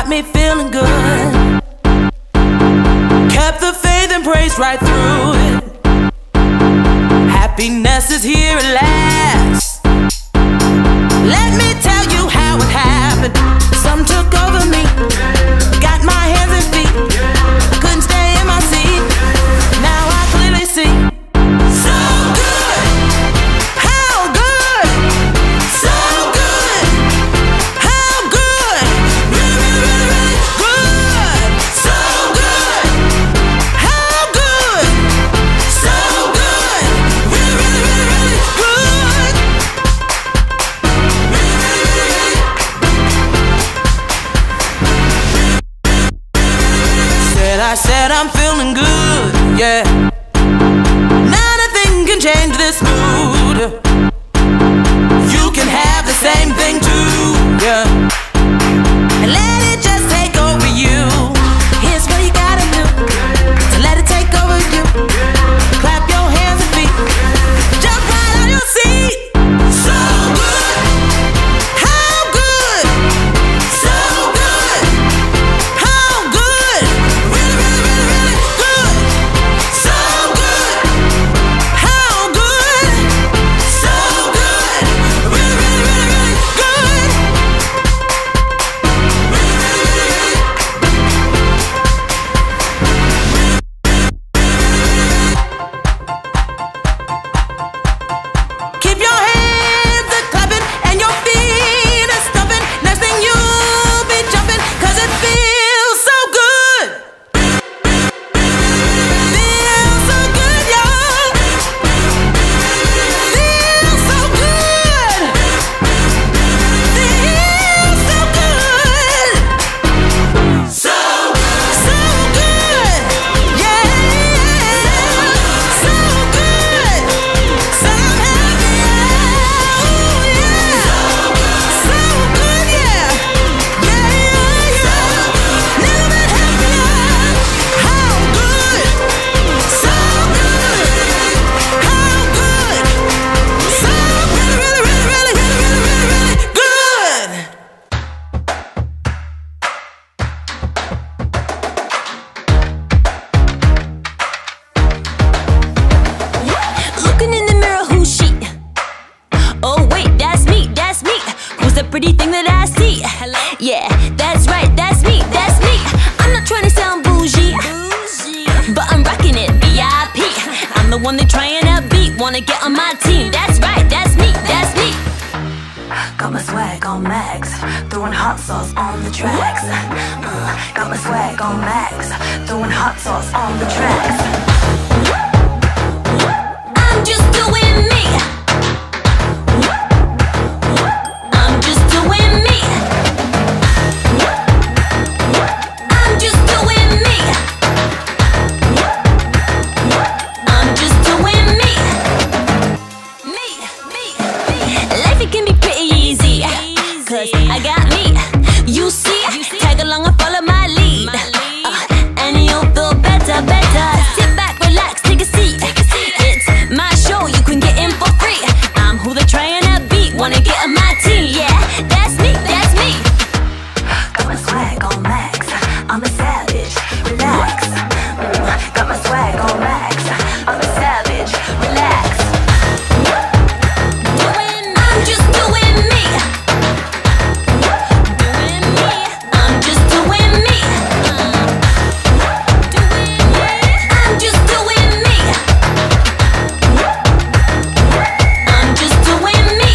got me feeling good. Kept the faith and praise right through it. Happiness is here at last. Let me tell you how it happened. Some took over me, got my hands and feet. Couldn't stay in my seat. Now I clearly see. So good, how good, so good, how good, really, really, really good. So good, how good, so good, really, really, really, really good. I said I'm feeling good, yeah. Not a thing can change this mood. You can have the same thing too, yeah. And let it just take over you. Here's what you gotta do to let it take over you. Clap your hands and feet, jump right on your seat. So good, how good, so good, how good, really, really, really, really good. So good, how good, so good, really, really, really, really good. Keep your hands a clapping and your feet a stumping. Next thing you'll be jumping, 'cause it feels so good. Feels so good, y'all. Feels so good. Feels so good. So good. Yeah. So good. So happy. Oh, yeah. So good, yeah. Yeah, yeah, yeah. Never been happier. How good. So good. How good. So really, really, really, really, really, really, really, really good. Looking in the mirror, who's she? Oh wait, that's me, that's me. Who's the pretty thing that I see? Hello? Yeah, that's right, that's me, that's me. I'm not trying to sound bougie, but I'm rocking it, VIP. I'm the one they trying to beat, wanna get on my team. That's right, that's me, that's me. Got my swag on max, throwing hot sauce on the tracks. Got my swag on max, throwing hot sauce on the tracks. I'm just doing me. I'm just doing me. I'm just doing me. I'm just doing me. Me. Life it can be pretty easy, 'cause I got me. You see, tag along and follow my lead. And you'll feel better, better. Sit back, relax, take a seat. It's my show, you can get in for free. I'm who they're trying to beat, wanna get on my team. Yeah, that's me, that's me. Got my swag on max, I'm a savage, relax. Got my swag on max, I'm a savage, relax. I'm just doing me. Doing me. I'm just doing me. I'm just doing me. I'm just doing me.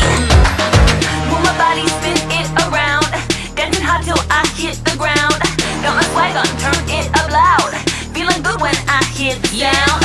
Move my body, spin it around, dancing hot till I hit the ground. Got my swag on, turn it up loud, feeling good when I hit the sound.